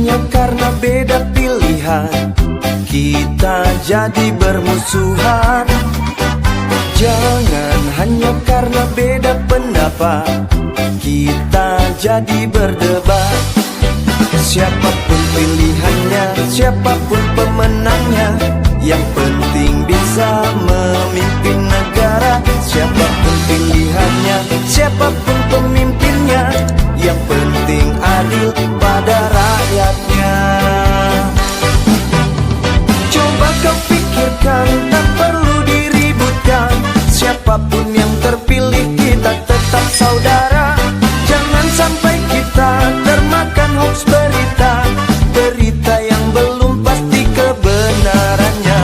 hanya karena beda pilihan kita jadi bermusuhan. Jangan hanya karena beda pendapat kita jadi berdebat. Siapapun pilihannya, siapapun pemenangnya, yang penting bisa memimpin negara. Siapapun pilihannya, siapapun pemimpinnya, yang penting adil pada rakyatnya. Coba kau pikirkan, tak perlu diributkan. Siapapun yang terpilih kita tetap saudara. Jangan sampai kita termakan hoax berita, berita yang belum pasti kebenarannya.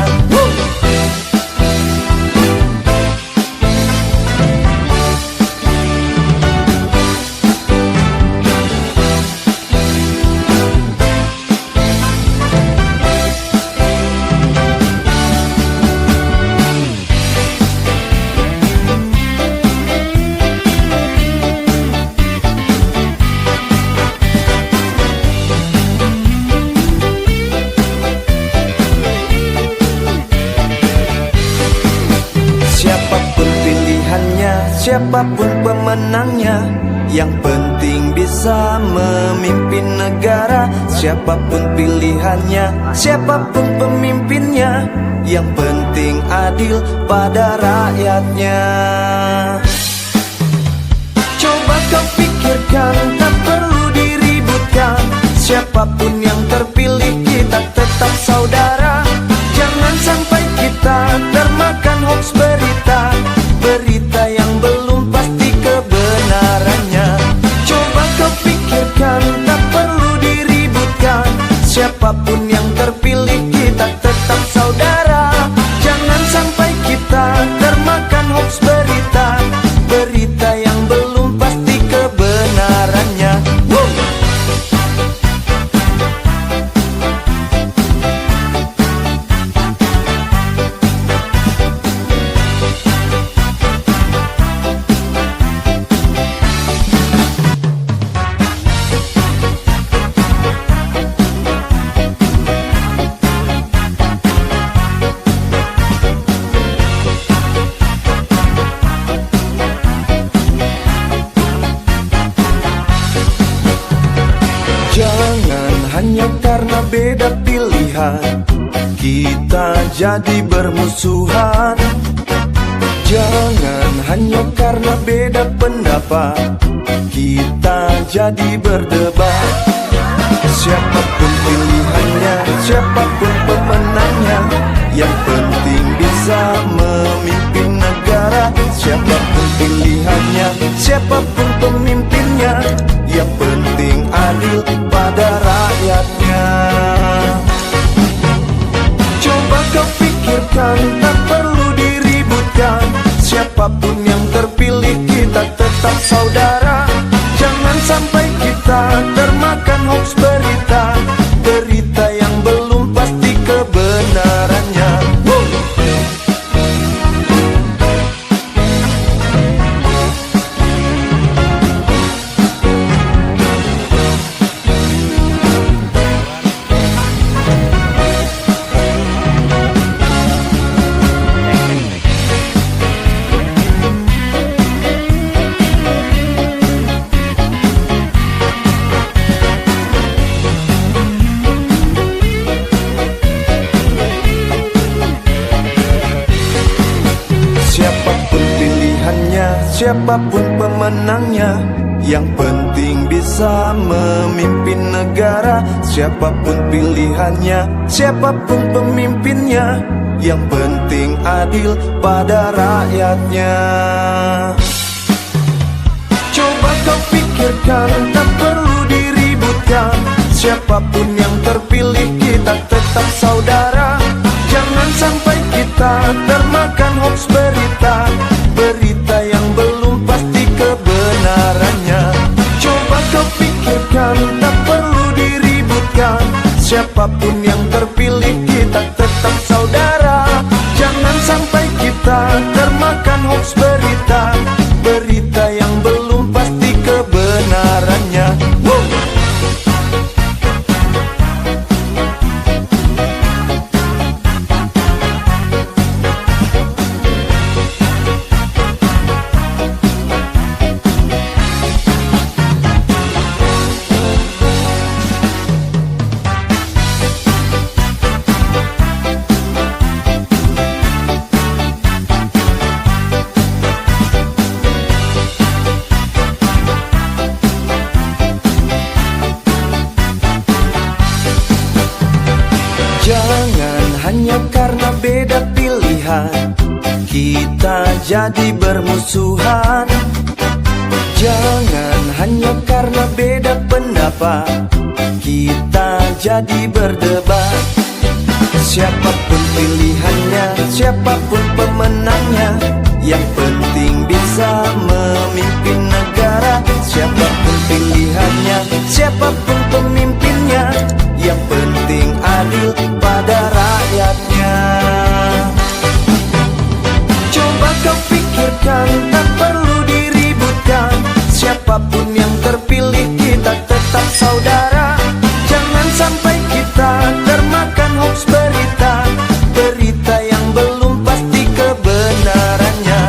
Siapapun pilihannya, siapapun pemenangnya, yang penting bisa memimpin negara. Siapapun pilihannya, siapapun pemimpinnya, yang penting adil pada rakyatnya. Coba kau pikirkan, tak perlu diributkan. Siapapun yang terpilih kita tetap saudara. Jangan sampai kita termakan hoax berita, berita yang belum pasti kebenarannya. Coba kau pikirkan, tak perlu diributkan. Siapapun yang terpilih kita tetap saudara. Jangan sampai kita termakan hoax berita, berita yang belum pasti kebenarannya. Jangan hanya karena beda pilihan kita jadi bermusuhan. Jangan hanya karena beda pendapat kita jadi berdebat. Siapapun pilihannya, siapapun pemenangnya, yang penting bisa memimpin negara. Siapapun pilihannya, siapapun pemimpinnya, yang penting adil pada rakyatnya. Coba kau pikirkan, tak perlu diributkan. Siapapun yang terpilih kita tetap saudara. Jangan sampai kita termakan hoax berita, berita yang belum pasti kebenarannya. Siapapun pilihannya, siapapun pemenangnya, yang penting bisa memimpin negara. Siapapun pilihannya, siapapun pemimpinnya, yang penting adil pada rakyatnya. Coba kau pikirkan, tak perlu diributkan. Siapapun yang terpilih kita tetap saudara. Jangan sampai kita termakan hoax berita, berita yang belum pasti kebenarannya. Coba kau pikirkan, tak perlu diributkan. Siapapun yang terpilih kita tetap saudara. Jangan sampai kita termakan hoax berita, berita yang belum pasti kebenarannya. jadi bermusuhan. Jangan hanya karena beda pendapat kita jadi berdebat. Siapapun pilihannya, siapapun pemenangnya, yang penting bisa memimpin negara. Siapapun pilihannya, siapapun pemimpinnya, yang penting adil pada rakyatnya. Coba kau pikirkan, tak perlu diributkan. Siapapun yang terpilih, kita tetap saudara. Jangan sampai kita termakan hoax berita, berita yang belum pasti kebenarannya.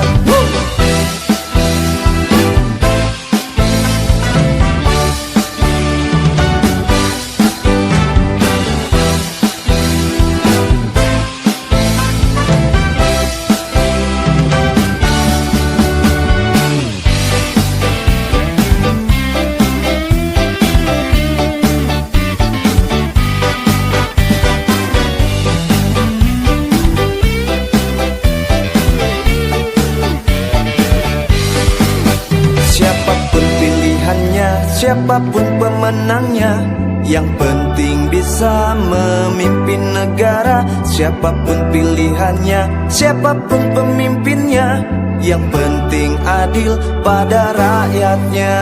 Siapapun pilihannya, siapapun pemenangnya, yang penting bisa memimpin negara. Siapapun pilihannya, siapapun pemimpinnya, yang penting adil pada rakyatnya.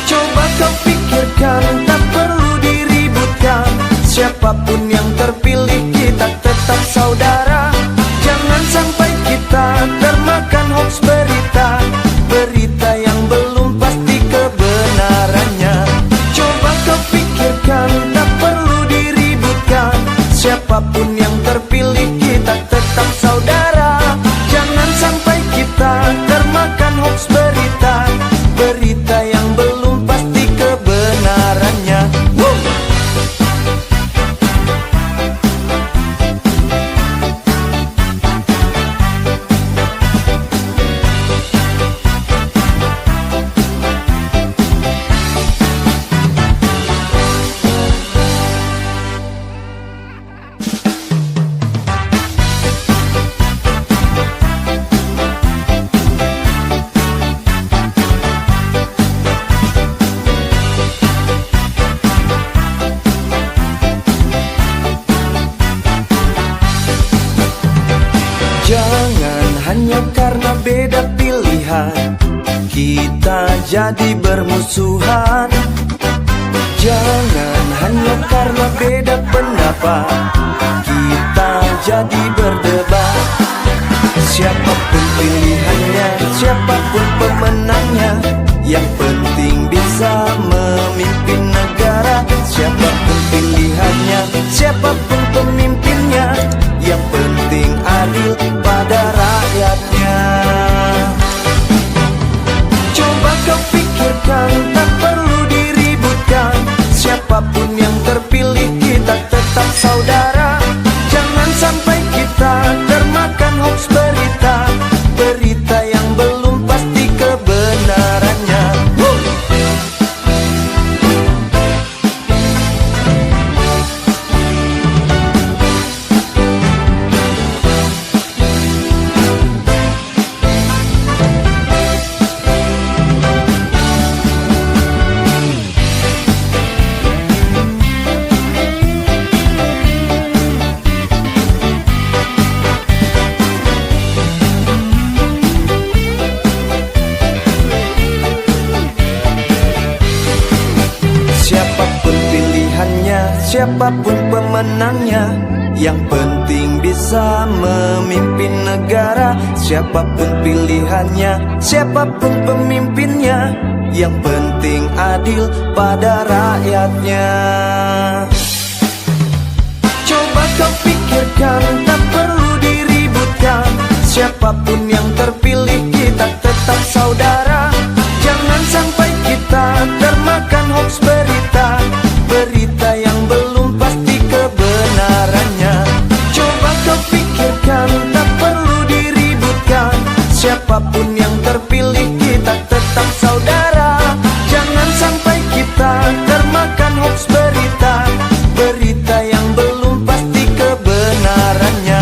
Coba kau pikirkan, tak perlu diributkan. Siapapun yang terpilih, kita tetap saudara. Jangan sampai kita termakan hoax berita, berita yang belum pasti kebenarannya. Coba kau pikirkan, tak perlu diributkan. Siapapun yang terpilih, kita tetap saudara. Jangan sampai kita termakan hoax berita, berita yang belum pasti kebenarannya. Jangan hanya karena beda pilihan kita jadi bermusuhan. Jangan hanya karena beda pendapat kita jadi berdebat. Siapapun pilihannya, siapapun pemenangnya, yang penting bisa memimpin negara. Siapapun pilihannya, siapapun pemimpinnya, yang penting adil pada rakyatnya. Coba kau pikirkan, tak perlu diributkan. Siapapun yang terpilih, kita tetap saudara. Jangan sampai kita termakan hoax berita, berita yang belum pasti kebenarannya. Siapapun pilihannya, siapapun pemenangnya, yang penting bisa memimpin negara. Siapapun pilihannya, siapapun pemimpinnya, yang penting adil pada rakyatnya. Coba kau pikirkan, tak perlu diributkan. Siapapun yang terpilih, kita tetap saudara. Jangan sampai kita termakan hoax berita, berita yang belum pasti kebenarannya. Coba kau pikirkan, tak perlu diributkan. Siapapun yang terpilih, kita tetap saudara. Jangan sampai kita termakan hoax berita, berita yang belum pasti kebenarannya.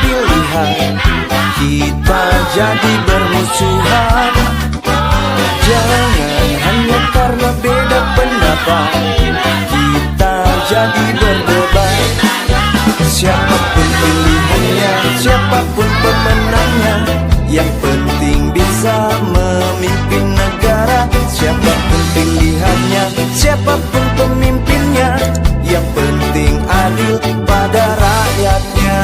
pilihan, kita jadi bermusuhan. Jangan hanya karena beda pendapat, kita jadi berdebat. Siapapun pilihannya, siapapun pemenangnya, yang penting bisa memimpin negara. Siapapun pilihannya, siapapun pemimpinnya, yang penting adil pada rakyatnya.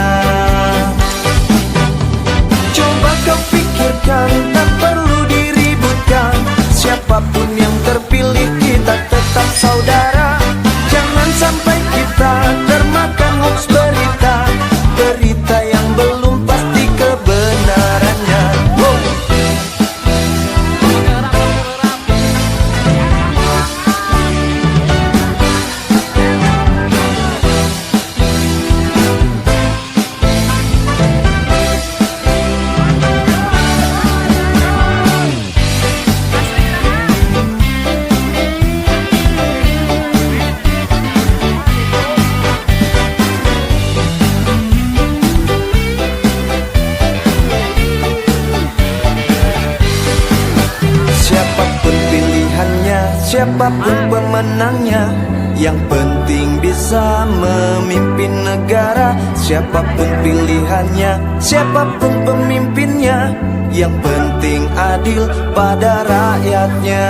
Coba kau pikirkan, tak perlu diributkan. Siapapun yang terpilih, kita tetap saudara. Jangan sampai kita termakan hoax berita, berita yang belum pasti kebenarannya. Siapapun pilihannya, siapapun pemenangnya, yang penting bisa memimpin negara. Siapapun pilihannya, siapapun pemimpinnya, yang penting adil pada rakyatnya.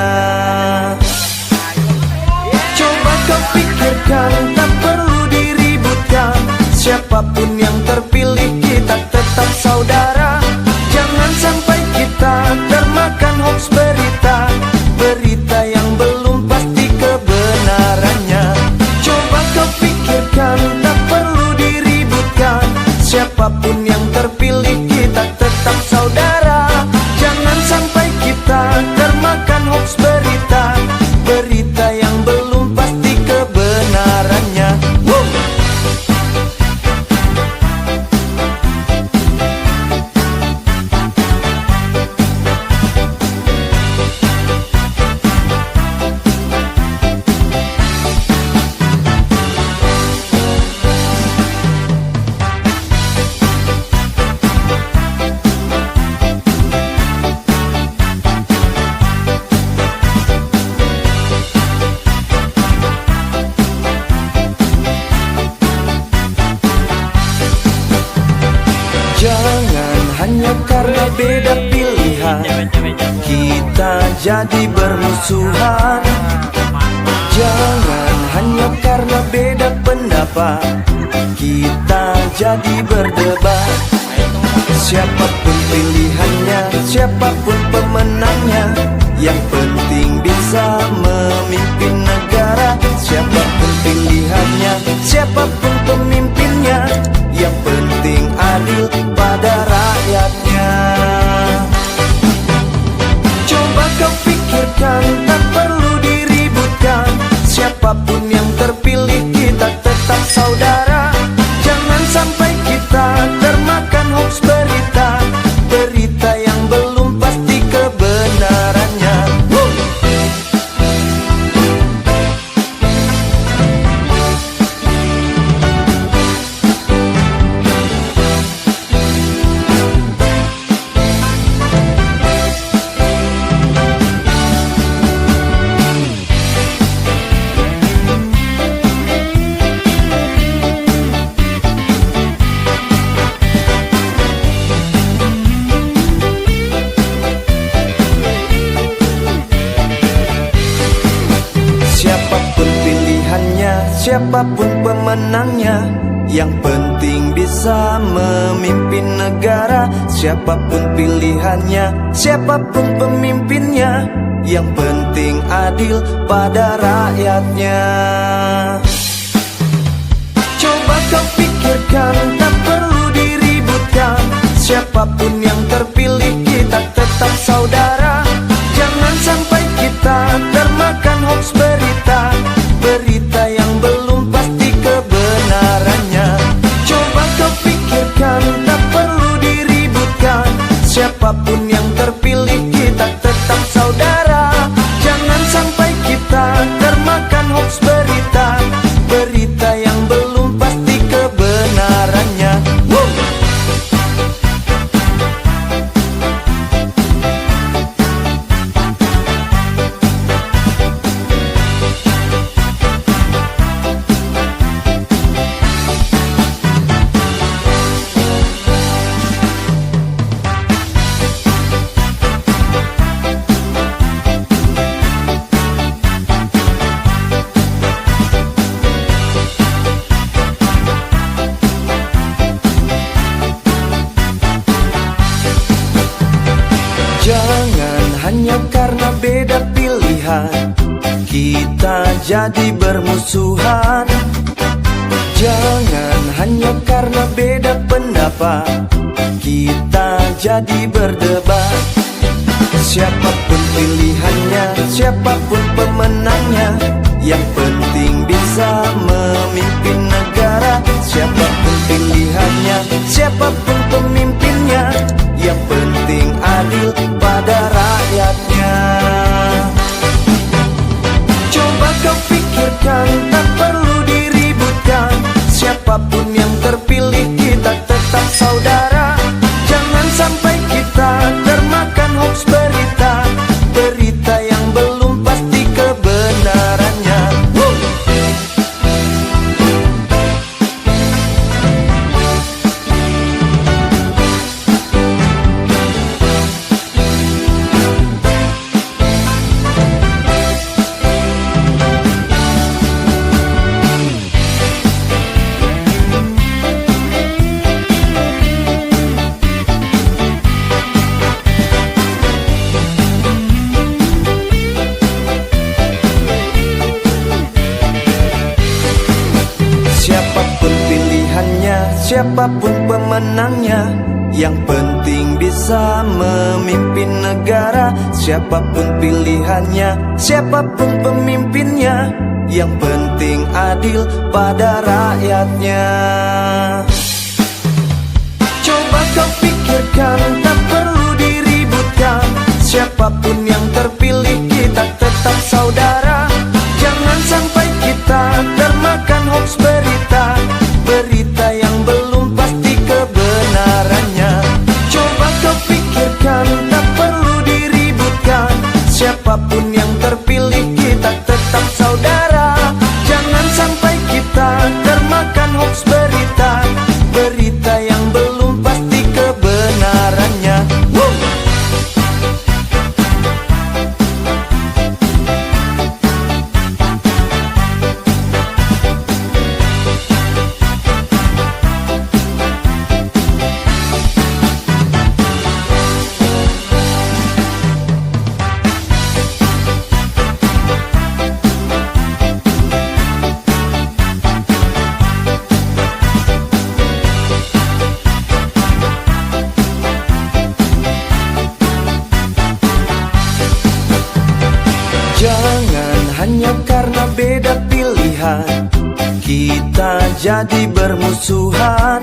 Coba kau pikirkan, tak perlu diributkan. Siapapun yang terpilih, kita tetap saudara. Jangan sampai kita termakan hoax berita, berita yang belum pasti kebenarannya. Coba kau pikirkan, tak perlu diributkan. Siapapun yang terpilih, kita tetap saudara. Jangan sampai kita termakan hoax berita, berita yang belum pasti kebenarannya. Jangan hanya karena beda pilihan, kita jadi bermusuhan. Jangan hanya karena beda pendapat, kita jadi berdebat. Siapapun pilihannya, siapapun pemenangnya, yang penting bisa memimpin negara. Siapapun pilihannya, siapapun pemimpinnya, yang penting adil pada rakyatnya. Coba kau pikirkan, tak perlu diributkan. Siapapun yang terpilih, kita tetap saudara. Jangan sampai kita termakan hoax berita, berita yang belum pasti kebenarannya. Siapapun pilihannya, siapapun pemenangnya, yang penting bisa memimpin negara. Siapapun pilihannya, siapapun pemimpinnya, yang penting adil pada rakyatnya. Coba kau pikirkan, tak perlu diributkan. Siapapun yang terpilih, kita tetap saudara. Jangan sampai kita termakan hoax berita, berita yang belum pasti kebenarannya. Coba kau pikirkan, tak perlu diributkan. Siapapun yang terpilih, kita tetap saudara. Jangan sampai kita termakan hoax berita, berita yang belum pasti kebenarannya. beda pilihan, kita jadi bermusuhan. Jangan hanya karena beda pendapat, kita jadi berdebat. Siapapun pilihannya, siapapun pemenangnya, yang penting bisa memimpin negara. Siapapun pilihannya, siapapun pemimpinnya, yang penting adil pada rakyatnya. Coba kau pikirkan, tak perlu diributkan. Siapapun yang terpilih, kita tetap saudara. Jangan sampai kita termakan hoax berita, berita yang belum pasti kebenarannya. Siapapun pilihannya, siapapun pemenangnya, yang penting bisa memimpin negara. Siapapun pilihannya, siapapun pemimpinnya, yang penting adil pada rakyatnya. Coba kau pikirkan, tak perlu diributkan. Siapapun yang terpilih, kita tetap saudara. Jangan sampai kita termakan hoax berita, berita yang belum pasti kebenarannya. Coba kau pikirkan, tak perlu diributkan. Siapapun yang terpilih, kita tetap saudara. Jangan sampai kita termakan hoax berita, berita yang belum pasti kebenarannya. Jangan hanya karena beda pilihan, kita jadi bermusuhan.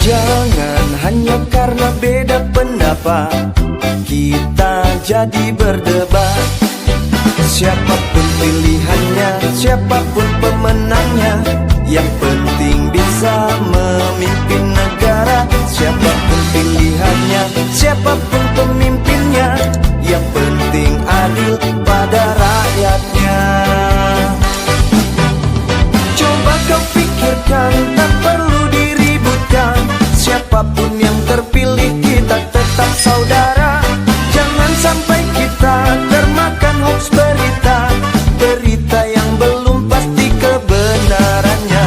Jangan hanya karena beda pendapat, kita jadi berdebat. Siapapun pilihannya, siapapun pemenangnya, yang penting bisa memimpin negara. Siapapun pilihannya, siapapun pemimpinnya, yang penting adil pada rakyatnya. Coba kau pikirkan, tak perlu diributkan. Siapapun yang terpilih, kita tetap saudara. Jangan sampai kita termakan hoax berita, berita yang belum pasti kebenarannya.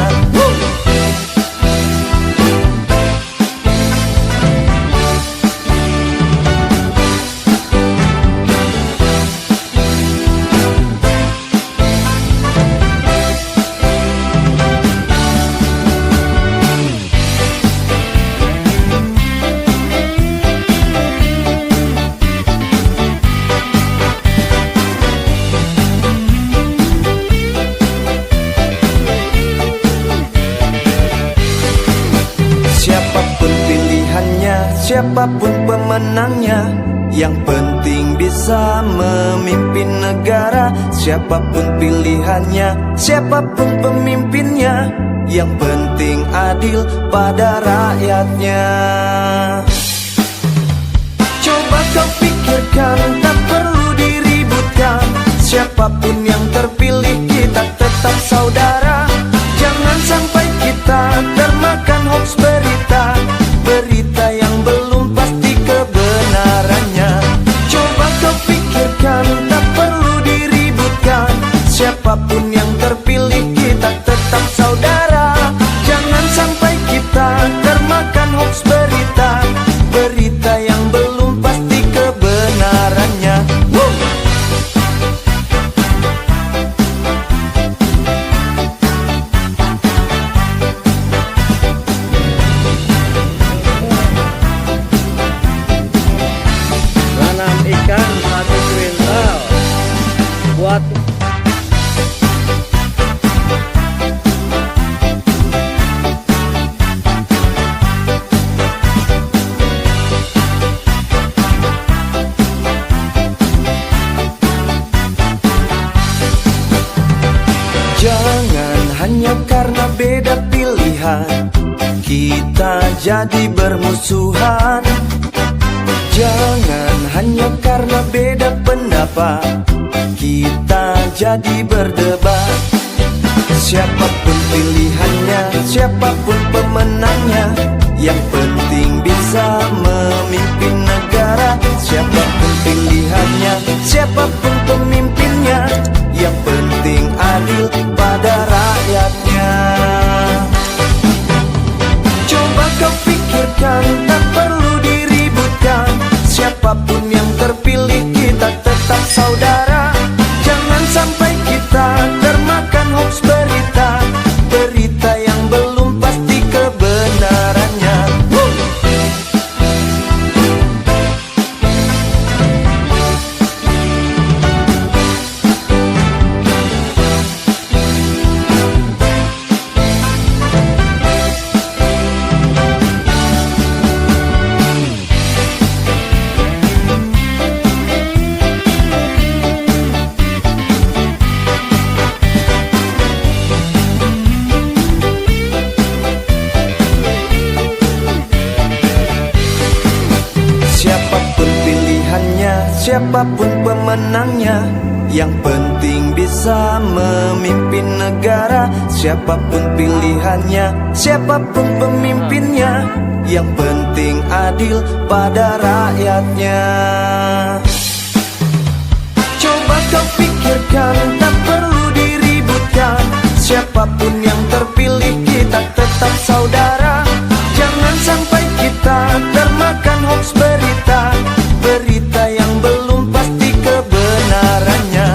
Siapapun pilihannya, siapapun pemenangnya, yang penting bisa memimpin negara. Siapapun pilihannya, siapapun pemimpinnya, yang penting adil pada rakyatnya. Coba kau pikirkan, tak perlu diributkan. Siapapun yang terpilih, kita tetap saudara. Jangan sampai kita termakan hoax berita, berita yang belum pasti kebenarannya. Coba kau pikirkan, tak perlu diributkan. Siapapun yang terpilih, kita tetap saudara. Jangan sampai kita termakan hoax berita, berita yang belum pasti kebenarannya. karena beda pilihan kita jadi bermusuhan. Jangan hanya karena beda pendapat kita jadi berdebat. Siapapun pilihannya, siapapun pemenangnya, yang penting bisa memimpin negara. Siapapun pilihannya, siapapun pemimpinnya, yang penting adil pada rakyatnya. Coba kau pikirkan, tak perlu diributkan. Siapapun yang terpilih kita tetap saudara. Jangan sampai kita termakan hoax berita, berita yang belum pasti kebenarannya. Siapapun pilihannya, siapapun pemenangnya, yang penting bisa memimpin negara. Siapapun pilihannya, siapapun pemimpinnya, yang penting adil pada rakyatnya. Coba kau pikirkan, tak perlu diributkan. Siapapun yang terpilih kita tetap saudara. Jangan sampai kita termakan hoax berita, berita yang belum pasti kebenarannya.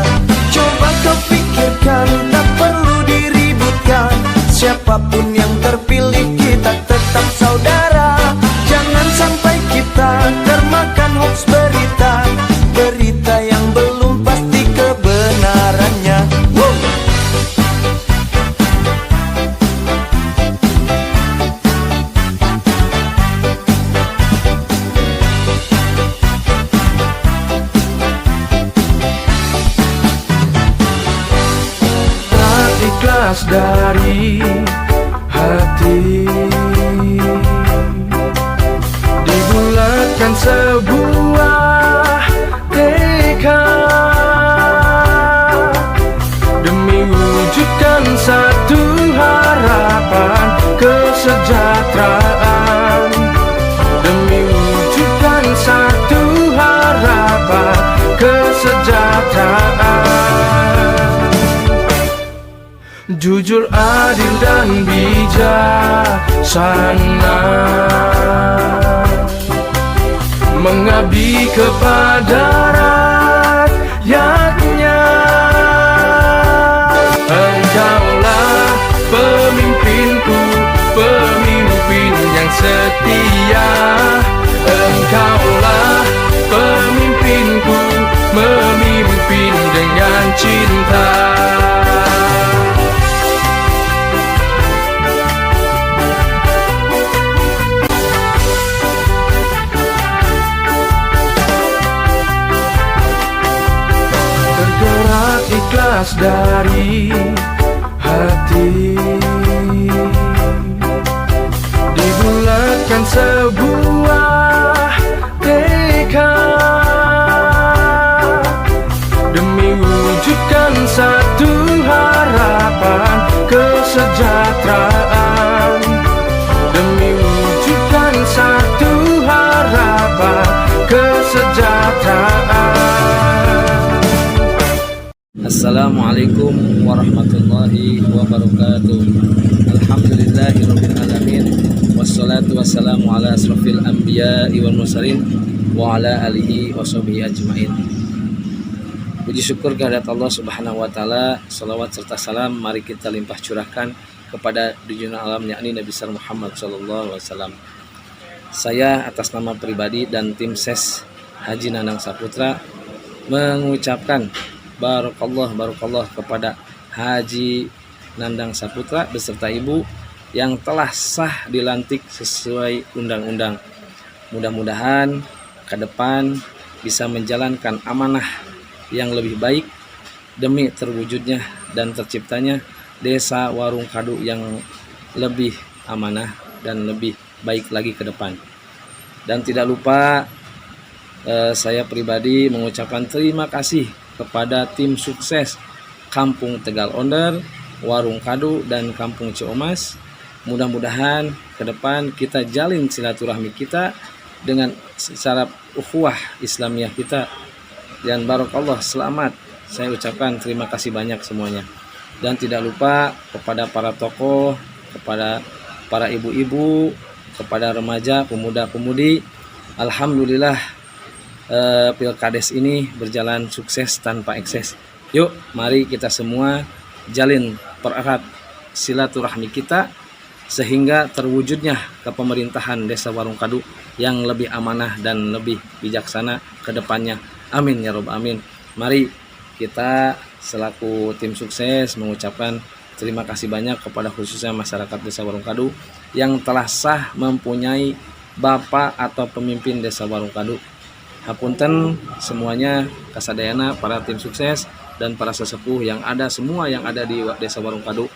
Coba kau pikirkan, tak perlu diributkan. Siapapun yang terpilih kita tetap saudara. Jangan sampai kita termakan hoax berita, berita yang belum pasti kebenarannya. Ikhlas dari hati, dibulatkan sebuah tekad demi wujudkan satu harapan kesejahteraan, demi wujudkan satu harapan kesejahteraan. Jujur, adil, dan bijaksana, mengabdi kepada rakyatnya. Engkaulah pemimpinku, pemimpin yang setia. Engkaulah pemimpinku, memimpin dengan cinta. Ikhlas dari hati, dibulatkan sebuah tekad demi wujudkan satu harapan kesejahteraan, demi wujudkan satu harapan kesejahteraan. Assalamualaikum warahmatullahi wabarakatuh. Alhamdulillahirabbil alamin, wassalatu wassalamu ala asrofil anbiya'i wal mursalin wa ala alihi washabihi ajmain. Puji syukur kehadirat Allah Subhanahu wa taala, salawat serta salam mari kita limpah curahkan kepada junjungan alam yakni Nabi besar Muhammad sallallahu alaihi wasallam. Saya atas nama pribadi dan tim SES Haji Nandang Saputra mengucapkan Barakallah kepada Haji Nandang Saputra beserta ibu yang telah sah dilantik sesuai undang-undang. Mudah-mudahan ke depan bisa menjalankan amanah yang lebih baik demi terwujudnya dan terciptanya desa Warung Kadu yang lebih amanah dan lebih baik lagi ke depan. Dan tidak lupa saya pribadi mengucapkan terima kasih kepada tim sukses Kampung Tegal Onder, Warung Kadu, dan Kampung Ciomas. Mudah-mudahan ke depan kita jalin silaturahmi kita dengan secara ukhuwah Islamiyah kita. Dan barakallah, selamat. Saya ucapkan terima kasih banyak semuanya. Dan tidak lupa kepada para tokoh, kepada para ibu-ibu, kepada remaja, pemuda-pemudi. Alhamdulillah Pilkades ini berjalan sukses tanpa ekses. Yuk, mari kita semua jalin pererat silaturahmi kita sehingga terwujudnya kepemerintahan Desa Warung Kadu yang lebih amanah dan lebih bijaksana ke depannya. Amin ya rabbal alamin. Mari kita selaku tim sukses mengucapkan terima kasih banyak kepada khususnya masyarakat Desa Warung Kadu yang telah sah mempunyai bapak atau pemimpin Desa Warung Kadu. Hapunten semuanya, kasadayana, para tim sukses dan para sesepuh yang ada, semua yang ada di Desa Warung Kadu.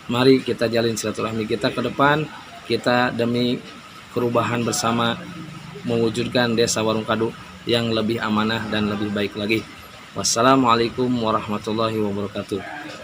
Mari kita jalin silaturahmi kita ke depan. Kita demi perubahan bersama mewujudkan Desa Warung Kadu yang lebih amanah dan lebih baik lagi. Wassalamualaikum warahmatullahi wabarakatuh.